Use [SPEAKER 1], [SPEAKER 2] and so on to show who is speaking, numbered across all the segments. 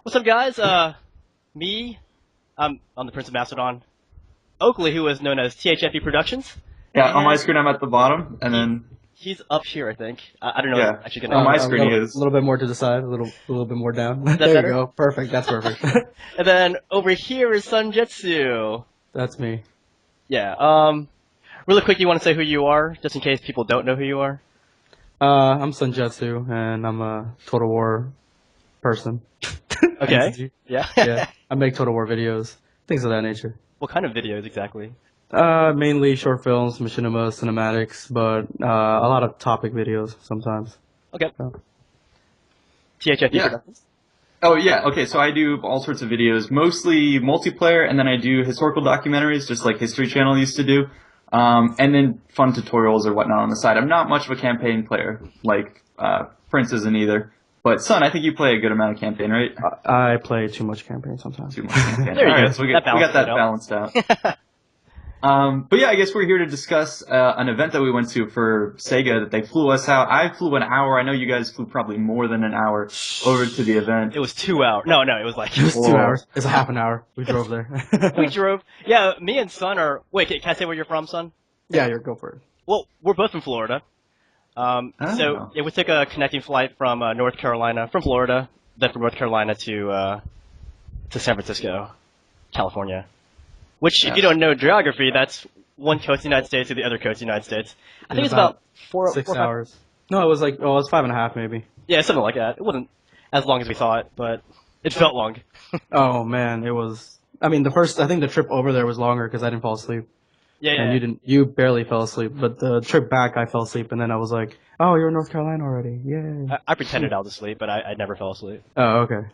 [SPEAKER 1] What's up, guys? Me, I'm the Prince of Macedon. Oakley, who is known as THFE Productions,
[SPEAKER 2] Yeah, on my
[SPEAKER 1] and
[SPEAKER 2] screen I'm at the bottom, and
[SPEAKER 1] he's
[SPEAKER 2] then
[SPEAKER 1] he's up here, I think. I don't know his
[SPEAKER 2] yeah,
[SPEAKER 1] actually good
[SPEAKER 2] on
[SPEAKER 1] name.
[SPEAKER 2] my
[SPEAKER 3] A
[SPEAKER 2] screen he is.
[SPEAKER 3] little bit more to the side, a little bit more down.
[SPEAKER 1] Is that
[SPEAKER 3] There you
[SPEAKER 1] better?
[SPEAKER 3] go. Perfect. That's perfect.
[SPEAKER 1] And then over here is Sun Jetsu.
[SPEAKER 3] That's me.
[SPEAKER 1] Yeah. Really quick, you want to say who you are, just in case people don't know who you are?
[SPEAKER 3] I'm Jetzu, and I'm a Total War person.
[SPEAKER 1] Okay.
[SPEAKER 3] Basically.
[SPEAKER 1] Yeah.
[SPEAKER 3] Yeah, I make Total War videos, things of that nature.
[SPEAKER 1] What kind of videos exactly?
[SPEAKER 3] Mainly short films, machinima, cinematics, but a lot of topic videos sometimes.
[SPEAKER 1] Okay.
[SPEAKER 3] So,
[SPEAKER 1] THFE
[SPEAKER 2] Yeah.
[SPEAKER 1] Productions.
[SPEAKER 2] Oh yeah. Okay, so I do all sorts of videos, mostly multiplayer, and then I do historical documentaries, just like History Channel used to do, and then fun tutorials or whatnot on the side. I'm not much of a campaign player, like Prince isn't either. But Son, I think you play a good amount of campaign, right?
[SPEAKER 3] I play too much campaign sometimes.
[SPEAKER 2] Too much campaign.
[SPEAKER 1] There
[SPEAKER 2] All
[SPEAKER 1] you
[SPEAKER 2] right,
[SPEAKER 1] go.
[SPEAKER 2] so
[SPEAKER 1] That
[SPEAKER 2] we got
[SPEAKER 1] balances it
[SPEAKER 2] that
[SPEAKER 1] out.
[SPEAKER 2] balanced out. But yeah, I guess we're here to discuss an event that we went to for Sega that they flew us out. I flew an hour. I know you guys flew probably more than an hour over to the event.
[SPEAKER 1] It was 2 hours. No, it was like
[SPEAKER 3] It was
[SPEAKER 2] Whoa.
[SPEAKER 3] 2 hours. It's a half an hour. We drove there.
[SPEAKER 1] we drove. Yeah, me and Son are. Wait, can I say where you're from, Son?
[SPEAKER 3] Yeah, go for it.
[SPEAKER 1] Well, we're both from Florida. So
[SPEAKER 2] Oh.
[SPEAKER 1] yeah, we took a connecting flight from North Carolina, from Florida, then from North Carolina to San Francisco, California. Which, if you
[SPEAKER 2] Yes.
[SPEAKER 1] don't know geography, that's one coast of the United States to the other coast of the United States. I
[SPEAKER 3] It
[SPEAKER 1] think
[SPEAKER 3] was
[SPEAKER 1] it's about
[SPEAKER 3] six
[SPEAKER 1] four or five.
[SPEAKER 3] hours. No, it was like, oh, it was 5.5 maybe.
[SPEAKER 1] Yeah, something like that. It wasn't as long as we thought, but it felt long.
[SPEAKER 3] Oh man, it was. I mean, I think the trip over there was longer because I didn't fall asleep,
[SPEAKER 1] Yeah,
[SPEAKER 3] and
[SPEAKER 1] yeah.
[SPEAKER 3] you barely fell asleep. But the trip back, I fell asleep, and then I was like, oh, you're in North Carolina already, yay.
[SPEAKER 1] I pretended I was asleep, but I never fell asleep.
[SPEAKER 3] Oh, okay.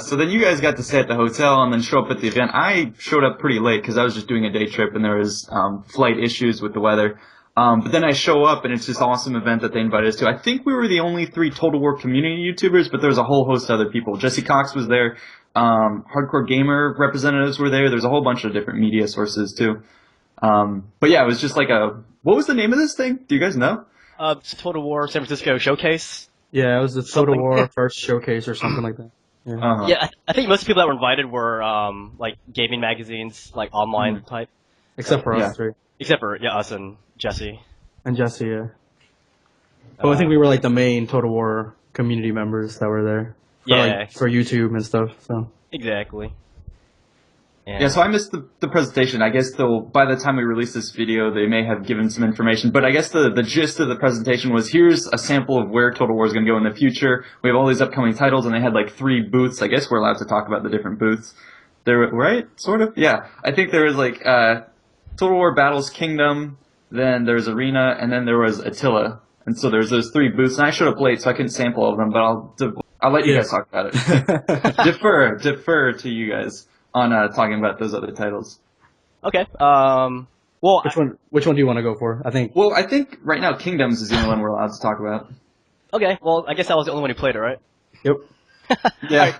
[SPEAKER 2] So then you guys got to stay at the hotel and then show up at the event. I showed up pretty late because I was just doing a day trip and there was flight issues with the weather. But then I show up and it's this awesome event that they invited us to. I think we were the only three Total War community YouTubers, but there was a whole host of other people. Jesse Cox was there. Hardcore Gamer representatives were there. There's a whole bunch of different media sources too. But yeah, it was just like what was the name of this thing? Do you guys know?
[SPEAKER 1] Total War San Francisco Showcase.
[SPEAKER 3] Yeah, it was the Total
[SPEAKER 1] Something.
[SPEAKER 3] War first showcase or something like that. Yeah.
[SPEAKER 2] Uh-huh.
[SPEAKER 1] Yeah, I think most people that were invited were like gaming magazines, like online type,
[SPEAKER 3] Except for
[SPEAKER 2] Yeah.
[SPEAKER 3] us three
[SPEAKER 1] except for us and Jesse.
[SPEAKER 3] and Jesse. Yeah. But I think we were like the main Total War community members that were there.
[SPEAKER 1] Yeah.
[SPEAKER 3] For YouTube and stuff. So.
[SPEAKER 1] Exactly.
[SPEAKER 2] Yeah, so I missed the presentation. I guess by the time we release this video, they may have given some information. But I guess the gist of the presentation was here's a sample of where Total War is going to go in the future. We have all these upcoming titles, and they had like 3 booths. I guess we're allowed to talk about the different booths. There, right? Sort of? Yeah. I think there was like Total War Battles Kingdom, then there was Arena, and then there was Attila. And so there's those 3 booths. And I showed up late, so I couldn't sample all of them, but I'll let you guys talk about it. Defer to you guys on talking about those other titles.
[SPEAKER 1] Okay. Well,
[SPEAKER 3] Which one do you want to go for? I think.
[SPEAKER 2] Well, I think right now Kingdoms is the only one we're allowed to talk about.
[SPEAKER 1] okay. Well, I guat was the only one who played it, right?
[SPEAKER 3] Yep.
[SPEAKER 2] Yeah.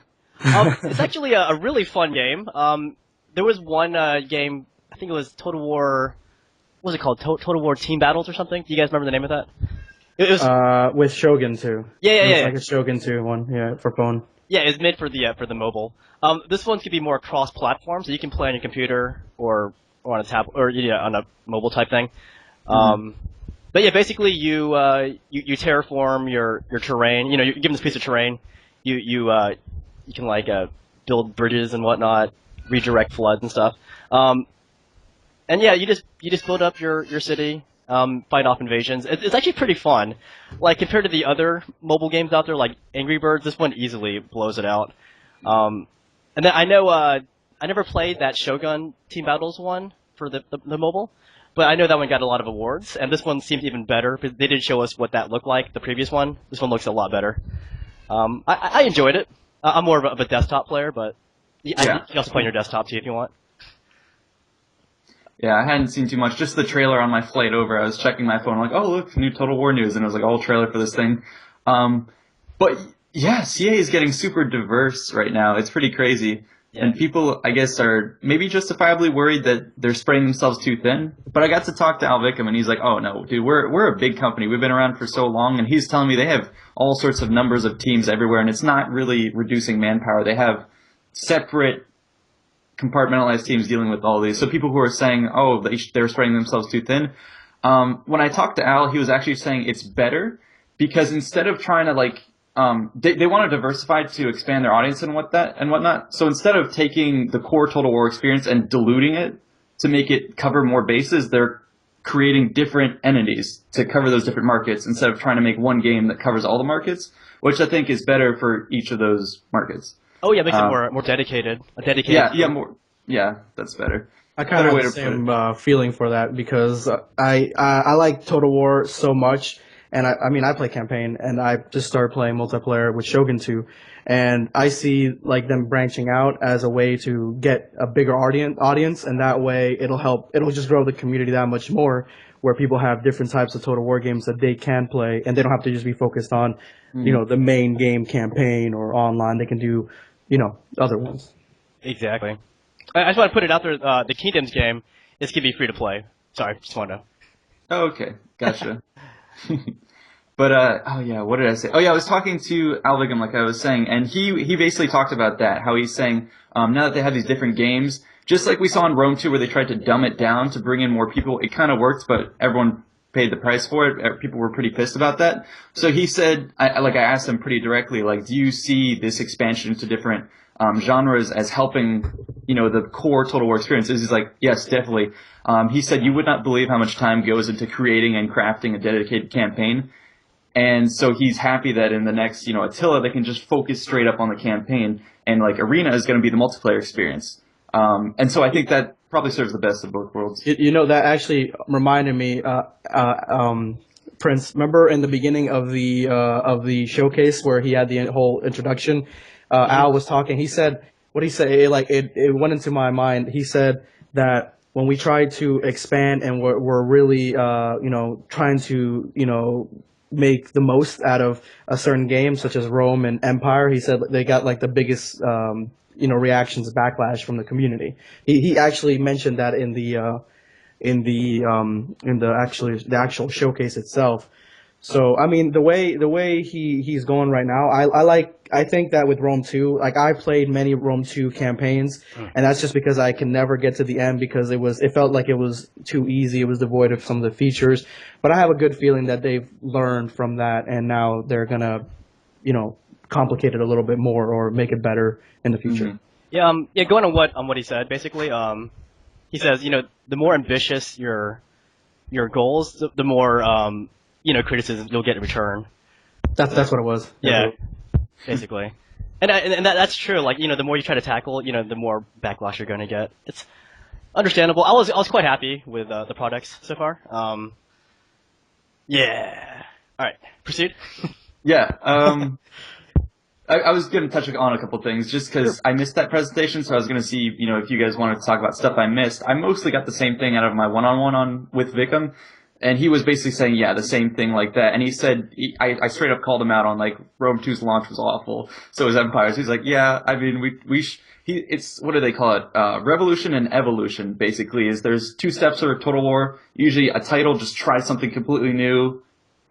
[SPEAKER 1] It's actually a really fun game. There was one game. I think it was Total War. What was it called? Total War Team Battles or something? Do you guys remember the name of that? It was.
[SPEAKER 3] With Shogun too.
[SPEAKER 1] Yeah.
[SPEAKER 3] It's like a Shogun 2 one, yeah, for phone.
[SPEAKER 1] Yeah, it's made for the mobile. This one could be more cross-platform, so you can play on your computer or on a tablet or on a mobile type thing. But yeah, basically you terraform your terrain. You give them this piece of terrain. You can like build bridges and whatnot, redirect floods and stuff. And yeah, you just build up your city, fight off invasions. It's actually pretty fun. Like compared to the other mobile games out there, like Angry Birds, this one easily blows it out. And then I know I never played that Shogun Team Battles one for the mobile, but I know that one got a lot of awards, and this one seems even better because they did show us what that looked like. The previous one, this one looks a lot better. I enjoyed it. I'm more of a desktop player, but you can also play on your desktop too if you want.
[SPEAKER 2] Yeah, I hadn't seen too much. Just the trailer on my flight over. I was checking my phone, like, oh look, new Total War news, and it was like a whole trailer for this thing. But yeah, CA is getting super diverse right now. It's pretty crazy. And people, I guess, are maybe justifiably worried that they're spreading themselves too thin. But I got to talk to Al Vickham, and he's like, "Oh no, dude, we're a big company. We've been around for so long." And he's telling me they have all sorts of numbers of teams everywhere, and it's not really reducing manpower. They have separate, compartmentalized teams dealing with all these. So people who are saying, "Oh, they're spreading themselves too thin," when I talked to Al, he was actually saying it's better because instead of trying to they want to diversify to expand their audience and whatnot. So instead of taking the core Total War experience and diluting it to make it cover more bases, they're creating different entities to cover those different markets instead of trying to make one game that covers all the markets, which I think is better for each of those markets.
[SPEAKER 1] Oh yeah, it makes it more dedicated. A dedicated.
[SPEAKER 2] Yeah, that's better.
[SPEAKER 3] I kind of have the same feeling for that because I like Total War so much, and I mean I play campaign, and I just started playing multiplayer with Shogun 2, and I see like them branching out as a way to get a bigger audience, and that way it'll just grow the community that much more, where people have different types of Total War games that they can play, and they don't have to just be focused on, the main game campaign or online. They can do, other ones.
[SPEAKER 1] Exactly. I just want to put it out there. The Kingdoms game is going to be free to play. Sorry, just wanted to.
[SPEAKER 2] Oh, okay, gotcha. But what did I say? Oh yeah, I was talking to Al Vickham, like I was saying, and he basically talked about that. How he's saying now that they have these different games, just like we saw in Rome 2, where they tried to dumb it down to bring in more people, it kind of worked, but everyone paid the price for it. People were pretty pissed about that. So he said, I asked him pretty directly, like, do you see this expansion to different genres as helping, the core Total War experiences? He's like, yes, definitely. He said you would not believe how much time goes into creating and crafting a dedicated campaign. And so he's happy that in the next, Attila, they can just focus straight up on the campaign, and like Arena is going to be the multiplayer experience. And so I think that probably serves the best of both worlds.
[SPEAKER 3] That actually reminded me, Prince. Remember in the beginning of the showcase where he had the whole introduction, Al was talking. He said, what he said, it went into my mind. He said that when we try to expand and we're really, trying to, make the most out of a certain game, such as Rome and Empire, he said they got like the biggest, reactions, backlash from the community. He actually mentioned that in the actual showcase itself. So I mean the way he's going right now, I think that with Rome 2, like I played many Rome 2 campaigns, and that's just because I can never get to the end because it felt like it was too easy. It was devoid of some of the features. But I have a good feeling that they've learned from that, and now they're gonna, complicate it a little bit more or make it better in the future.
[SPEAKER 1] Mm-hmm. Yeah, going on what he said, basically, he says, the more ambitious your goals, the more criticism you'll get in return.
[SPEAKER 3] That's what it was.
[SPEAKER 1] Yeah, basically, and that's true. Like the more you try to tackle, the more backlash you're going to get. It's understandable. I was quite happy with the products so far. Yeah. All right, proceed.
[SPEAKER 2] Yeah. I was going to touch on a couple things just because I missed that presentation, so I was going to see, if you guys wanted to talk about stuff I missed. I mostly got the same thing out of my one-on-one with Vickham, and he was basically saying, yeah, the same thing like that. And he said, I straight up called him out on, like, Rome 2's launch was awful, so was Empire's. He's like, yeah, I mean, it's, what do they call it? Revolution and evolution, basically, is there's two steps of Total War. Usually a title just tries something completely new,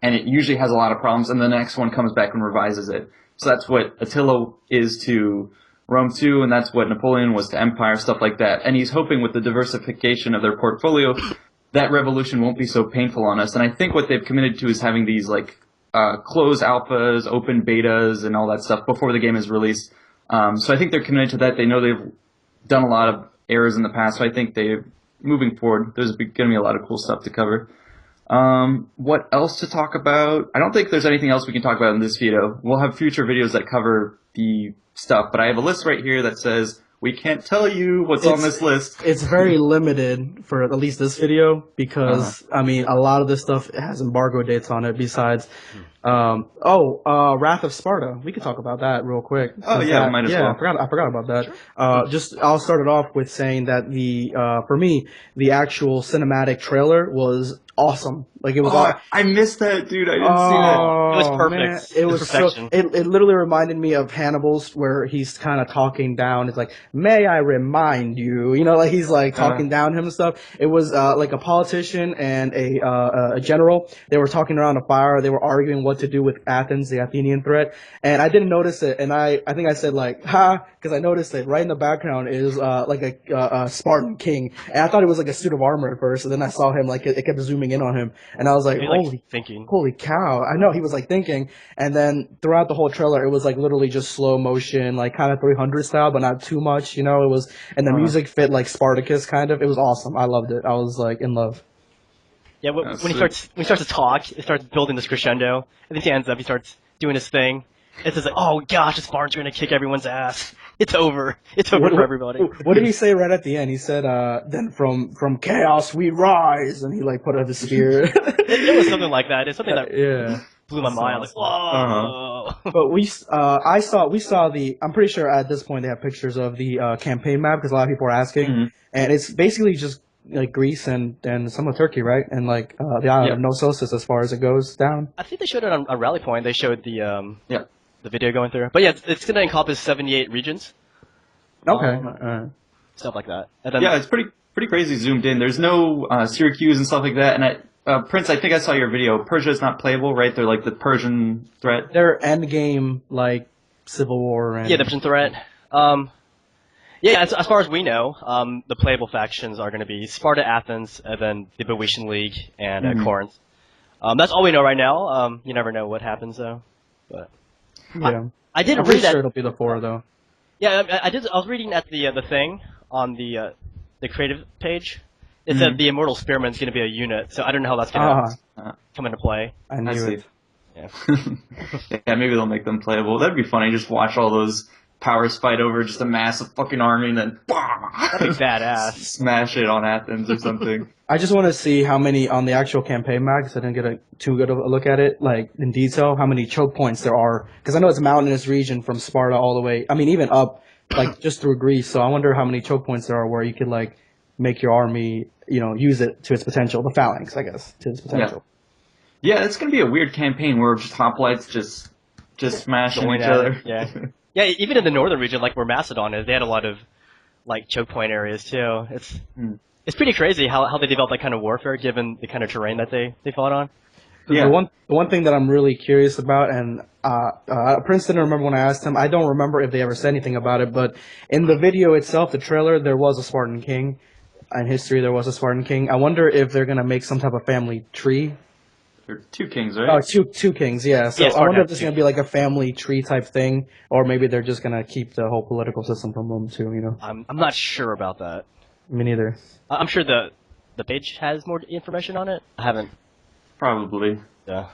[SPEAKER 2] and it usually has a lot of problems, and the next one comes back and revises it. So that's what Attila is to Rome 2, and that's what Napoleon was to Empire, stuff like that. And he's hoping with the diversification of their portfolio, that revolution won't be so painful on us. And I think what they've committed to is having these closed alphas, open betas, and all that stuff before the game is released. So I think they're committed to that. They know they've done a lot of errors in the past, so I think moving forward, there's going to be a lot of cool stuff to cover. What else to talk about? I don't think there's anything else we can talk about in this video. We'll have future videos that cover the stuff, but I have a list right here that says we can't tell you what's on this list.
[SPEAKER 3] It's very limited for at least this video because, I mean, a lot of this stuff has embargo dates on it besides Wrath of Sparta. We could talk about that real quick.
[SPEAKER 2] Oh
[SPEAKER 3] Since
[SPEAKER 2] yeah,
[SPEAKER 3] that,
[SPEAKER 2] might as
[SPEAKER 3] yeah,
[SPEAKER 2] well.
[SPEAKER 3] I forgot about that.
[SPEAKER 1] Sure.
[SPEAKER 3] Just I'll start it off with saying that for me, the actual cinematic trailer was awesome. Like it was
[SPEAKER 2] Oh,
[SPEAKER 3] all.
[SPEAKER 2] I missed that, dude. I didn't see that.
[SPEAKER 1] It was
[SPEAKER 3] Oh man,
[SPEAKER 1] perfect.
[SPEAKER 3] it
[SPEAKER 1] It was
[SPEAKER 3] was so.
[SPEAKER 1] perfection.
[SPEAKER 3] It literally reminded me of Hannibal's, where he's kind of talking down. It's like, "May I remind you?" You know, like he's like talking down him and stuff. It was like a politician and a general. They were talking around a fire. They were arguing what to do with Athens, the Athenian threat. And I didn't notice it, and I think I said like, "Ha," because I noticed it right in the background is like a Spartan king, and I thought it was like a suit of armor at first, and then I saw him like it kept zooming in on him, and I was like,
[SPEAKER 1] He like
[SPEAKER 3] "Holy
[SPEAKER 1] thinking.
[SPEAKER 3] Holy cow!" I know he was like thinking, and then throughout the whole trailer, it was like literally just slow motion, like kind of 300 style, but not too much. You know, it was, and the music fit like Spartacus kind of. It was awesome. I loved it. I was like in love.
[SPEAKER 1] Yeah, when he starts to talk, it starts building this crescendo, and then he ends up, he starts doing his thing. It's just like, oh gosh, the Spartans are gonna kick everyone's ass. It's over. It's over
[SPEAKER 3] What,
[SPEAKER 1] for
[SPEAKER 3] what,
[SPEAKER 1] everybody.
[SPEAKER 3] what did he say right at the end? He said, "Then from chaos we rise," and he like put up his spear.
[SPEAKER 1] It was something like that. It's something that
[SPEAKER 3] Yeah.
[SPEAKER 1] blew my
[SPEAKER 3] That's
[SPEAKER 1] mind. I was
[SPEAKER 2] Uh-huh.
[SPEAKER 1] like, whoa.
[SPEAKER 3] But we saw I'm pretty sure at this point they have pictures of the campaign map because a lot of people are asking,
[SPEAKER 2] Mhm.
[SPEAKER 3] and it's basically just like Greece and some of Turkey, right? And like the island of
[SPEAKER 2] Yep.
[SPEAKER 3] Knossos as far as it goes down.
[SPEAKER 1] I think they showed it on Rally Point. They showed
[SPEAKER 2] Yep.
[SPEAKER 1] the video going through. But yeah, it's gonna encompass 78 regions,
[SPEAKER 3] Okay.
[SPEAKER 1] stuff like that. And then
[SPEAKER 2] Yeah, it's pretty crazy zoomed in. There's no Syracuse and stuff like that. And Prince, I think I saw your video. Persia's not playable, right? They're like the Persian threat.
[SPEAKER 3] Their end game like civil war and
[SPEAKER 1] yeah, the Persian threat. Yeah, as far as we know, the playable factions are going to be Sparta, Athens, and then the Boeotian League and
[SPEAKER 2] Mhm.
[SPEAKER 1] Corinth. That's all we know right now. You never know what happens though. But
[SPEAKER 3] yeah.
[SPEAKER 1] I did
[SPEAKER 3] I'm pretty
[SPEAKER 1] read that.
[SPEAKER 3] sure it'll be the four though.
[SPEAKER 1] Yeah, I did. I was reading at the thing on the creative page. It said
[SPEAKER 2] Mhm.
[SPEAKER 1] the Immortal Spearman is going to be a unit, so I don't know how that's going to
[SPEAKER 3] Ah,
[SPEAKER 1] come into play.
[SPEAKER 3] I
[SPEAKER 2] I
[SPEAKER 3] knew
[SPEAKER 2] see.
[SPEAKER 3] it.
[SPEAKER 1] Yeah.
[SPEAKER 2] Yeah, maybe they'll make them playable. That'd be funny. Just watch all those powers fight over just a massive fucking army and then
[SPEAKER 1] That'd be badass.
[SPEAKER 2] smash it on Athens or something.
[SPEAKER 3] I just want to see how many on the actual campaign map, because I didn't get too good of a look at it, like in detail, how many choke points there are. Because I know it's a mountainous region from Sparta all the way. I mean, even up, like just through Greece. So I wonder how many choke points there are where you could like make your army, use it to its potential. The phalanx, I guess, to its
[SPEAKER 2] Yeah.
[SPEAKER 3] potential.
[SPEAKER 2] Yeah, it's gonna be a weird campaign where just hoplites just smashing
[SPEAKER 1] Going
[SPEAKER 2] each
[SPEAKER 1] at it.
[SPEAKER 2] other.
[SPEAKER 1] Yeah. Yeah. Even in the northern region, like where Macedon is, they had a lot of like choke point areas too.
[SPEAKER 2] Hmm.
[SPEAKER 1] It's pretty crazy how they developed that kind of warfare given the kind of terrain that they fought on.
[SPEAKER 3] The
[SPEAKER 2] Yeah.
[SPEAKER 3] one thing that I'm really curious about, and Prince didn't remember when I asked him. I don't remember if they ever said anything about it, but in the video itself, the trailer, there was a Spartan king. In history, there was a Spartan king. I wonder if they're gonna make some type of family tree.
[SPEAKER 2] There are two kings,
[SPEAKER 3] Oh,
[SPEAKER 2] right?
[SPEAKER 3] two kings, yeah. So
[SPEAKER 1] Yeah,
[SPEAKER 3] I
[SPEAKER 1] Spartan
[SPEAKER 3] wonder if
[SPEAKER 1] had
[SPEAKER 3] this is
[SPEAKER 1] two
[SPEAKER 3] gonna be like a family tree type thing, or maybe they're just gonna keep the whole political system from them too.
[SPEAKER 1] I'm not sure about that.
[SPEAKER 3] Me neither.
[SPEAKER 1] I'm sure the page has more information on it. I haven't.
[SPEAKER 2] Probably.
[SPEAKER 1] Yeah.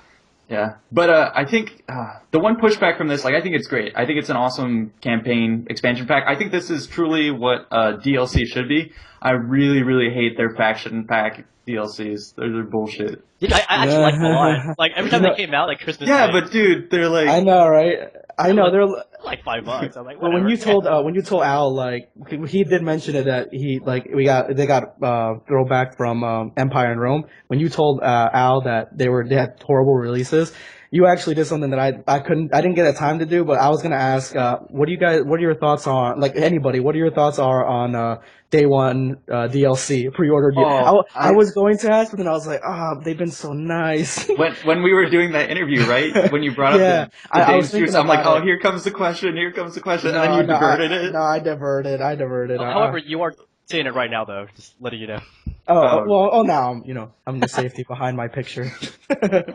[SPEAKER 2] Yeah, but I think the one pushback from this, like, I think it's great. I think it's an awesome campaign expansion pack. I think this is truly what DLC should be. I really, really hate their faction pack DLCs. They're bullshit.
[SPEAKER 1] Dude, I actually like them a lot. Like every
[SPEAKER 3] You
[SPEAKER 1] time they
[SPEAKER 3] know,
[SPEAKER 1] came out, like Christmas
[SPEAKER 2] Yeah,
[SPEAKER 1] Day,
[SPEAKER 2] but dude, they're
[SPEAKER 3] I
[SPEAKER 2] like,
[SPEAKER 3] know, right? I
[SPEAKER 1] they're
[SPEAKER 3] know
[SPEAKER 1] like,
[SPEAKER 3] they're.
[SPEAKER 1] like $5. I'm like,
[SPEAKER 3] But
[SPEAKER 1] whatever.
[SPEAKER 3] when you told Al, like he did mention it, that they got throwback from Empire and Rome. When you told Al that they had horrible releases, you actually did something that I didn't get a time to do, but I was gonna ask, what are your thoughts on, like, anybody, what are your thoughts are on day one DLC pre-ordered?
[SPEAKER 2] oh,
[SPEAKER 3] I was going to ask, but then I was like, they've been so nice.
[SPEAKER 2] when we were doing that interview, right? When you brought up
[SPEAKER 3] Yeah,
[SPEAKER 2] the
[SPEAKER 3] I was
[SPEAKER 2] Dane's
[SPEAKER 3] thinking
[SPEAKER 2] juice, I'm like,
[SPEAKER 3] about
[SPEAKER 2] oh,
[SPEAKER 3] it.
[SPEAKER 2] here comes the question, and then
[SPEAKER 3] No,
[SPEAKER 2] you
[SPEAKER 3] no,
[SPEAKER 2] diverted it.
[SPEAKER 3] I diverted. I diverted.
[SPEAKER 1] However, you are saying it right now, though. Just letting you know.
[SPEAKER 2] Oh,
[SPEAKER 3] Now I'm the safety behind my picture.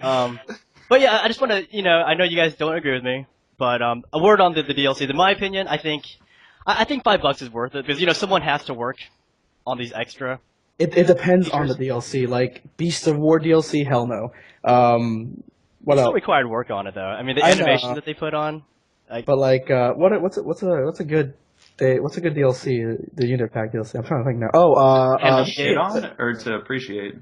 [SPEAKER 1] Um, but yeah, I just want to, I know you guys don't agree with me, but a word on the DLC. In my opinion, I think $5 is worth it because someone has to work on these extra
[SPEAKER 3] It depends on the
[SPEAKER 1] features.
[SPEAKER 3] DLC. Like Beast of War DLC, hell no.
[SPEAKER 1] They
[SPEAKER 3] What
[SPEAKER 1] still
[SPEAKER 3] else?
[SPEAKER 1] required work on it though. I mean, the
[SPEAKER 3] I
[SPEAKER 1] animation
[SPEAKER 3] know,
[SPEAKER 1] that they put on, like
[SPEAKER 3] but like, what's a good DLC? The unit pack DLC. I'm trying to think now.
[SPEAKER 2] and
[SPEAKER 3] Oh,
[SPEAKER 2] shit on or to appreciate?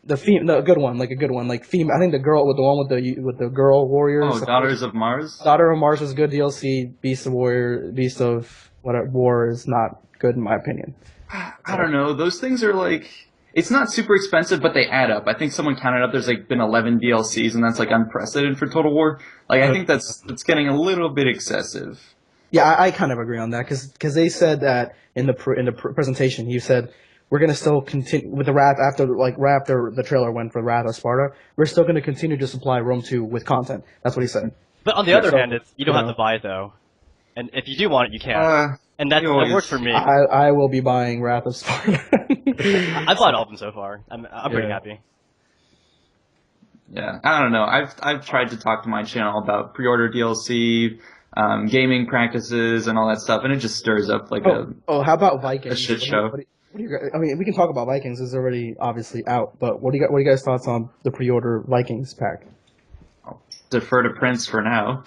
[SPEAKER 3] the good one, like a good one, like theme. I think the girl with the girl warriors.
[SPEAKER 2] Oh, Daughters of Mars.
[SPEAKER 3] Daughter of Mars is good DLC. Beast of War is not good in my opinion.
[SPEAKER 2] I don't know. Those things are like, it's not super expensive, but they add up. I think someone counted up. There's like been 11 DLCs, and that's like unprecedented for Total War. Like I think that's getting a little bit excessive.
[SPEAKER 3] Yeah, I kind of agree on that because they said that in the presentation, he said we're gonna still continue with the Wrath after the trailer went for Wrath of Sparta. We're still gonna continue to supply Rome 2 with content. That's what he said.
[SPEAKER 1] But on the other hand, you don't have to buy it though, and if you do want it, you can. And that works for me.
[SPEAKER 3] I will be buying Wrath of Sparta.
[SPEAKER 1] I bought all of them so far. I'm pretty happy.
[SPEAKER 2] Yeah, I don't know. I've tried to talk to my channel about pre-order DLC, gaming practices, and all that stuff, and it just stirs up like
[SPEAKER 3] how about Vikings?
[SPEAKER 2] A shit show.
[SPEAKER 3] What do you guys, I mean, we can talk about Vikings. It's already obviously out, but what do you guys thoughts on the pre-order Vikings pack?
[SPEAKER 2] I'll defer to Prince for now.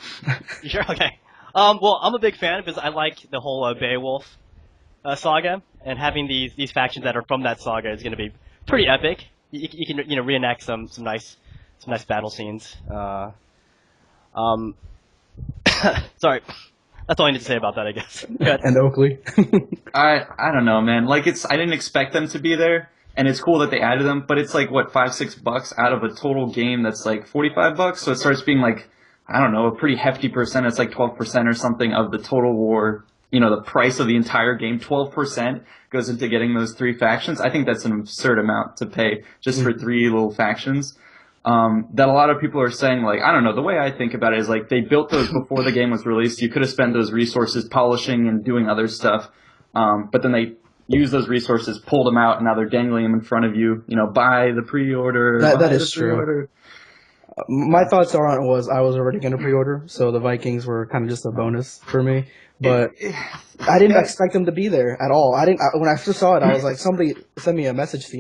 [SPEAKER 1] Sure. Okay. Well, I'm a big fan because I like the whole Beowulf saga, and having these factions that are from that saga is going to be pretty epic. You can reenact some nice battle scenes. Sorry, that's all I need to say about that, I guess.
[SPEAKER 3] And Oakley.
[SPEAKER 2] I don't know, man. Like I didn't expect them to be there, and it's cool that they added them, but it's like what, $5-6 out of a total game that's like $45, so it starts being like, I don't know, a pretty hefty percent. It's like 12% or something of the Total War. The price of the entire game, 12% goes into getting those 3 factions. I think that's an absurd amount to pay just for 3 little factions. That a lot of people are saying, like, I don't know, the way I think about it is like they built those before the game was released. You could have spent those resources polishing and doing other stuff, but then they used those resources, pulled them out, and now they're dangling them in front of you. Buy the pre-order.
[SPEAKER 3] That is true. My thoughts on it was I was already going to pre-order, so the Vikings were kind of just a bonus for me. But I didn't expect them to be there at all. When I first saw it, I was like, somebody sent me a message,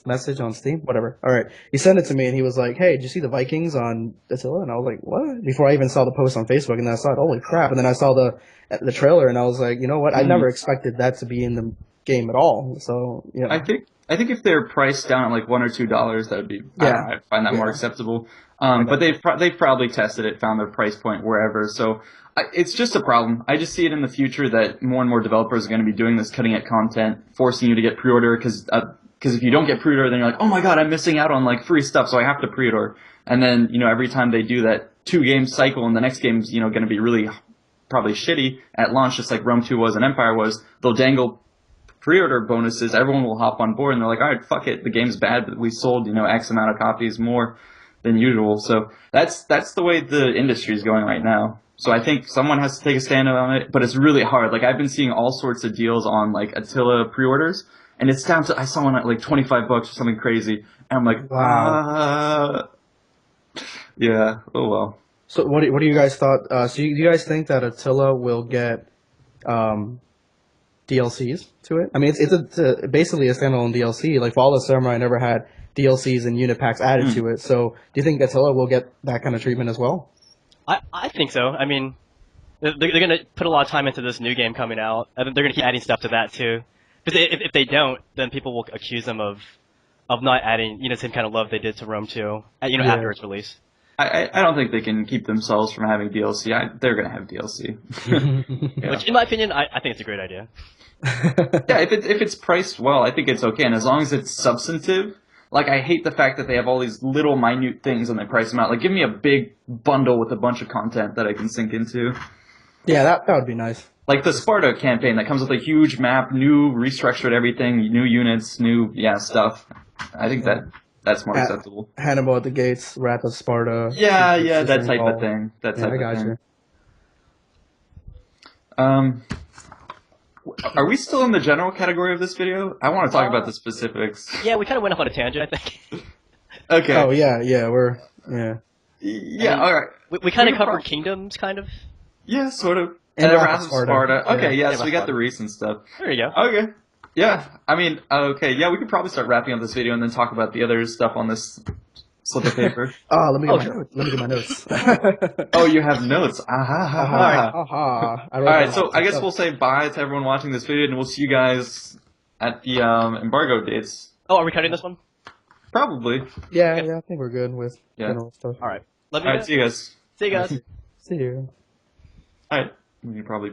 [SPEAKER 3] message on Steam, whatever. All right, he sent it to me, and he was like, "Hey, did you see the Vikings on Attila?" And I was like, "What?" Before I even saw the post on Facebook, and then I saw it. Holy crap! And then I saw the trailer, and I was like, you know what? I never expected that to be in the game at all. So
[SPEAKER 2] I think if they're priced down at like $1 or $2, that would be I'd find that more acceptable. But they've probably tested it, found their price point wherever. So it's just a problem. I just see it in the future that more and more developers are going to be doing this cutting edge content, forcing you to get pre-order because if you don't get pre-order, then you're like, oh my god, I'm missing out on like free stuff, so I have to pre-order. And then every time they do that 2-game cycle, and the next game's going to be really probably shitty at launch, just like Rome 2 was and Empire was, they'll dangle pre-order bonuses, everyone will hop on board, and they're like, all right, fuck it, the game's bad, but we sold, X amount of copies more than usual. So that's the way the industry is going right now. So I think someone has to take a stand on it, but it's really hard. Like, I've been seeing all sorts of deals on, like, Attila pre-orders, and it's down to, I saw one at, like, $25 or something crazy, and I'm like, wow. Yeah, oh well.
[SPEAKER 3] So what do you guys thought? So you guys think that Attila will get DLCs to it? I mean, it's basically a standalone DLC. Like, Fall of the Samurai never had DLCs and unit packs added to it. So do you think Attila will get that kind of treatment as well?
[SPEAKER 1] I think so. I mean, they're going to put a lot of time into this new game coming out. They're going to keep adding stuff to that too. Because if they don't, then people will accuse them of not adding the same kind of love they did to Rome 2 after its release.
[SPEAKER 2] I don't think they can keep themselves from having DLC. They're going to have DLC.
[SPEAKER 1] Yeah. Which, in my opinion, I think it's a great idea.
[SPEAKER 2] Yeah, if it's priced well, I think it's okay. And as long as it's substantive, like, I hate the fact that they have all these little minute things and they price them out. Like, give me a big bundle with a bunch of content that I can sink into.
[SPEAKER 3] Yeah, that would be nice.
[SPEAKER 2] Like the Sparta campaign that comes with a huge map, new restructured everything, new units, new stuff. I think that's more acceptable.
[SPEAKER 3] Hannibal at the Gates, Wrath of Sparta.
[SPEAKER 2] Yeah, that type of thing.
[SPEAKER 3] I got you.
[SPEAKER 2] Are we still in the general category of this video? I want to talk about the specifics.
[SPEAKER 1] Yeah, we kind of went off on a tangent, I think.
[SPEAKER 2] Okay.
[SPEAKER 3] Oh yeah,
[SPEAKER 2] Yeah, all right.
[SPEAKER 1] We kind of covered kingdoms, kind of.
[SPEAKER 2] Yeah, sort of.
[SPEAKER 3] And
[SPEAKER 2] Wrath of Sparta. Okay,
[SPEAKER 1] yeah,
[SPEAKER 2] so we got the recent stuff.
[SPEAKER 1] There you go.
[SPEAKER 2] Okay. Yeah, I mean, okay, yeah, we could probably start wrapping up this video and then talk about the other stuff on this slip of paper.
[SPEAKER 3] Let me get my notes.
[SPEAKER 2] Oh, you have notes. All right, so I guess we'll say bye to everyone watching this video, and we'll see you guys at the embargo dates.
[SPEAKER 1] Oh, are we cutting this one?
[SPEAKER 2] Probably.
[SPEAKER 3] Yeah,
[SPEAKER 1] Okay.
[SPEAKER 3] yeah, I think we're good with
[SPEAKER 2] Yeah.
[SPEAKER 3] general stuff.
[SPEAKER 1] All right. Love you
[SPEAKER 2] All right,
[SPEAKER 1] guys.
[SPEAKER 2] see you guys.
[SPEAKER 1] See you guys.
[SPEAKER 3] See you.
[SPEAKER 2] All right, we can probably